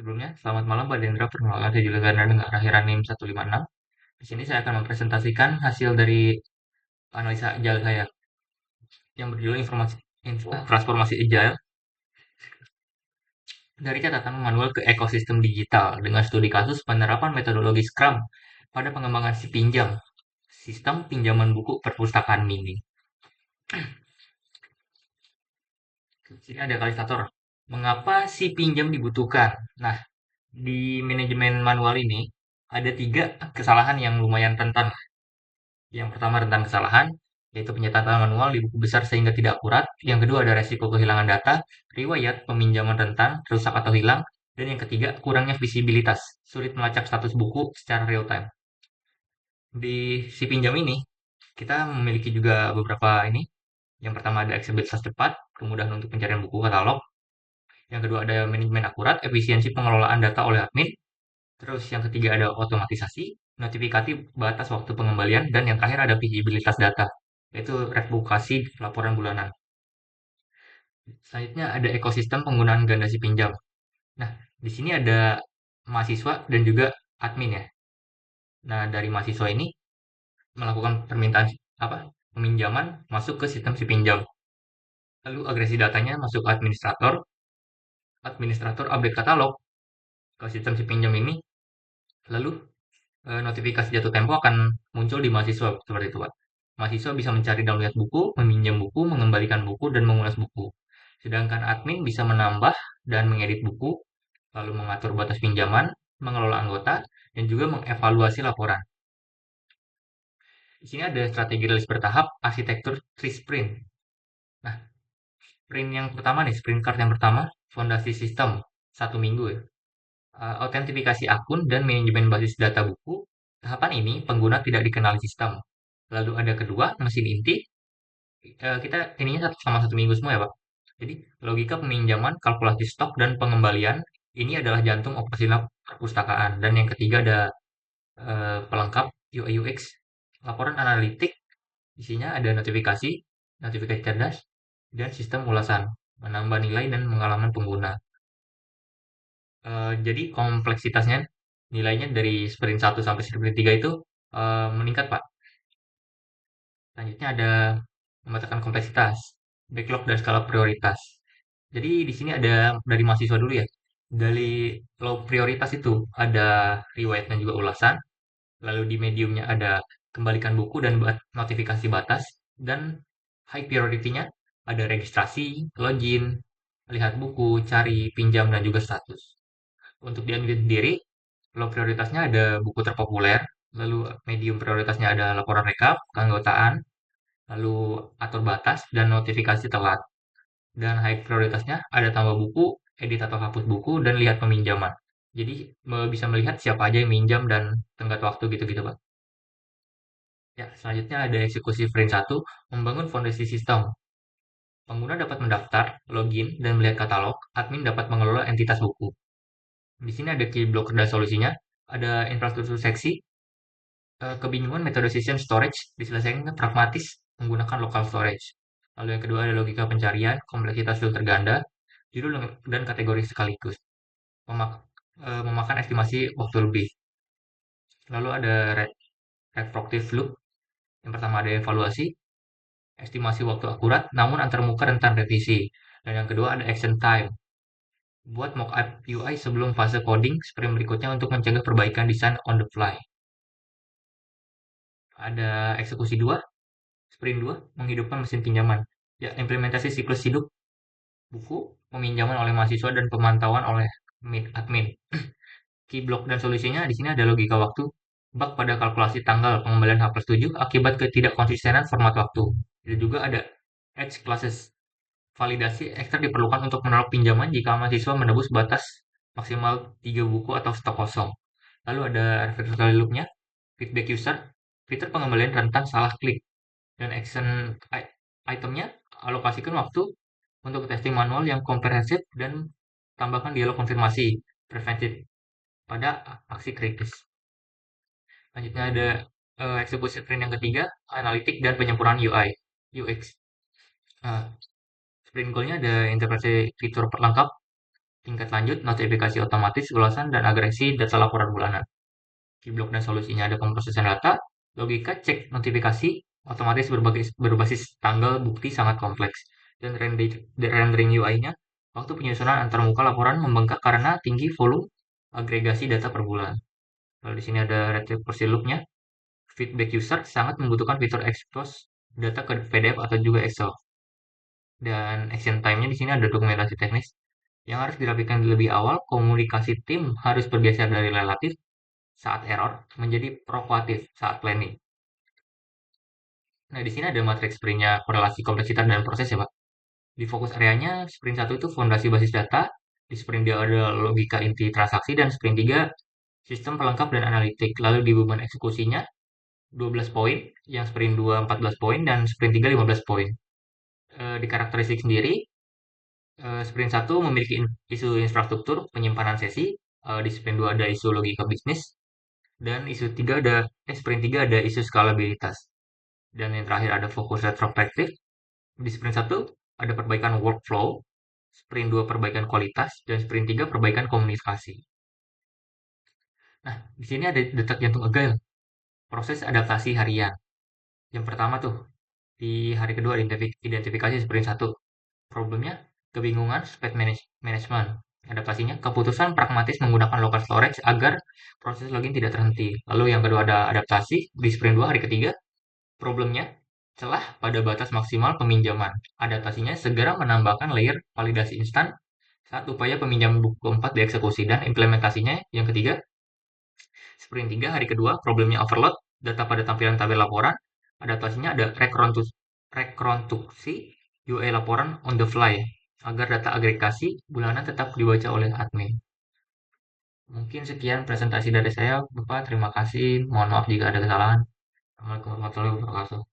Sebelumnya, selamat malam Pak Dendra. Perkenalkan saya Julian Ganda dengan akhiran NIM 156. Di sini saya akan mempresentasikan hasil dari analisa agile saya yang berjudul transformasi agile dari catatan manual ke ekosistem digital dengan studi kasus penerapan metodologi Scrum pada pengembangan si pinjam, sistem pinjaman buku perpustakaan mini. Di sini ada kalkulator. Mengapa si pinjam dibutuhkan? Nah, di manajemen manual ini ada tiga kesalahan yang lumayan rentan. Yang pertama tentang kesalahan, yaitu pencatatan manual di buku besar sehingga tidak akurat. Yang kedua ada resiko kehilangan data, riwayat peminjaman rentan, rusak atau hilang. Dan yang ketiga, kurangnya visibilitas, sulit melacak status buku secara real time. Di si pinjam ini, kita memiliki juga beberapa ini. Yang pertama ada aksesibilitas cepat, kemudahan untuk pencarian buku katalog. Yang kedua ada manajemen akurat, efisiensi pengelolaan data oleh admin. Terus yang ketiga ada otomatisasi, notifikasi batas waktu pengembalian, dan yang terakhir ada visibilitas data, yaitu replikasi laporan bulanan. Selanjutnya ada ekosistem penggunaan gandasi pinjam. Nah, di sini ada mahasiswa dan juga admin ya. Nah, dari mahasiswa ini melakukan permintaan apa? Peminjaman masuk ke sistem si pinjam. Lalu agresi datanya masuk ke administrator, administrator update katalog ke sistem si pinjam ini. Lalu notifikasi jatuh tempo akan muncul di mahasiswa seperti itu, Pak. Mahasiswa bisa mencari download buku, meminjam buku, mengembalikan buku, dan mengulas buku. Sedangkan admin bisa menambah dan mengedit buku, lalu mengatur batas pinjaman, mengelola anggota, dan juga mengevaluasi laporan. Di sini ada strategi rilis bertahap, arsitektur 3 sprint. Nah, sprint yang pertama nih, sprint card yang pertama, fondasi sistem, 1 minggu ya. Autentifikasi akun dan manajemen basis data buku. Tahapan ini pengguna tidak dikenali sistem. Lalu ada kedua, mesin inti. Kita ininya sama 1 minggu semua ya, Pak. Jadi, logika peminjaman, kalkulasi stok, dan pengembalian ini adalah jantung operasional perpustakaan. Dan yang ketiga ada pelengkap UI UX, laporan analitik. Isinya ada notifikasi, notifikasi cerdas, dan sistem ulasan, menambah nilai dan pengalaman pengguna. Jadi kompleksitasnya nilainya dari sprint 1 sampai sprint 3 itu meningkat, Pak. Selanjutnya ada memetakan kompleksitas, backlog dan skala prioritas. Jadi di sini ada dari mahasiswa dulu ya. Dari low prioritas itu ada riwayat dan juga ulasan. Lalu di mediumnya ada kembalikan buku dan notifikasi batas. Dan high priority-nya ada registrasi, login, lihat buku, cari, pinjam, dan juga status. Untuk di Android sendiri, low prioritasnya ada buku terpopuler, lalu medium prioritasnya ada laporan rekap, keanggotaan, lalu atur batas, dan notifikasi telat. Dan high prioritasnya ada tambah buku, edit atau hapus buku, dan lihat peminjaman. Jadi bisa melihat siapa aja yang minjam dan tenggat waktu gitu-gitu, Pak. Ya, selanjutnya ada eksekusi sprint 1, membangun fondasi sistem. Pengguna dapat mendaftar, login, dan melihat katalog. Admin dapat mengelola entitas buku. Di sini ada key blocker dan solusinya. Ada infrastruktur seksi, kebingungan metode system storage diselesaikan pragmatis menggunakan local storage. Lalu yang kedua ada logika pencarian, kompleksitas filter ganda, judul dan kategori sekaligus. Memakan estimasi waktu lebih. Lalu ada retroactive loop. Yang pertama ada evaluasi, estimasi waktu akurat, namun antarmuka rentan revisi. Dan yang kedua ada action time. Buat mockup UI sebelum fase coding, sprint berikutnya untuk mencegah perbaikan desain on the fly. Ada eksekusi 2, sprint 2, menghidupkan mesin pinjaman. Ya, implementasi siklus hidup buku, peminjaman oleh mahasiswa dan pemantauan oleh admin. Key block dan solusinya di sini ada logika waktu, bug pada kalkulasi tanggal pengembalian H+7 akibat ketidakkonsistenan format waktu. Dan juga ada edge classes. Validasi ekstra diperlukan untuk menolak pinjaman jika mahasiswa menebus batas maksimal 3 buku atau stok kosong. Lalu ada refleksi loop-nya, feedback user, fitur pengembalian rentan salah klik, dan action itemnya alokasikan waktu untuk testing manual yang komprehensif dan tambahkan dialog konfirmasi preventif pada aksi kritis. Selanjutnya ada eksekusi sprint yang ketiga, analitik dan penyempurnaan UI, UX. Nah, sprint goal-nya ada interpretasi fitur lengkap, Tingkat lanjut, notifikasi otomatis, ulasan, dan agresi data laporan bulanan. Kiblok dan solusinya ada pemrosesan data, logika cek notifikasi, otomatis berbasis tanggal bukti sangat kompleks, dan rendering UI-nya, waktu penyusunan antarmuka laporan membengkak karena tinggi volume agregasi data per bulan. Lalu di sini ada recursive loop-nya, feedback user sangat membutuhkan fitur expose data ke PDF atau juga Excel. Dan action time-nya di sini ada dokumentasi teknis yang harus dirapikan lebih awal. Komunikasi tim harus bergeser dari relatif saat error menjadi proaktif saat planning. Nah, di sini ada matriks sprintnya, korelasi kompleksitas dan proses ya, Pak. Di fokus areanya, sprint satu itu fondasi basis data, di sprint 2 ada logika inti transaksi, dan sprint 3 sistem pelengkap dan analitik. Lalu di beban eksekusinya 12 poin, yang sprint 2 14 poin, dan sprint 3 15 poin. Di karakteristik sendiri, sprint satu memiliki isu infrastruktur penyimpanan sesi, di sprint 2 ada isu logika bisnis, dan sprint 3 ada isu skalabilitas. Dan yang terakhir ada fokus retrospektif. Di sprint satu ada perbaikan workflow, sprint 2 perbaikan kualitas, dan sprint 3 perbaikan komunikasi. Nah, di sini ada detak jantung agile, proses adaptasi harian. Yang pertama tuh, di hari kedua identifikasi sprint satu. Problemnya, kebingungan management. Adaptasinya, keputusan pragmatis menggunakan local storage agar proses login tidak terhenti. Lalu yang kedua ada adaptasi di sprint 2 hari ketiga. Problemnya, celah pada batas maksimal peminjaman. Adaptasinya, segera menambahkan layer validasi instan saat upaya peminjaman buku keempat dieksekusi. Dan implementasinya yang ketiga, sprint 3 hari kedua, problemnya overload, data pada tampilan tabel laporan. Adaptasinya ada rekonstruksi UI laporan on the fly agar data agregasi bulanan tetap dibaca oleh admin. Mungkin sekian presentasi dari saya, Bapak. Terima kasih. Mohon maaf jika ada kesalahan. Assalamualaikum warahmatullahi wabarakatuh.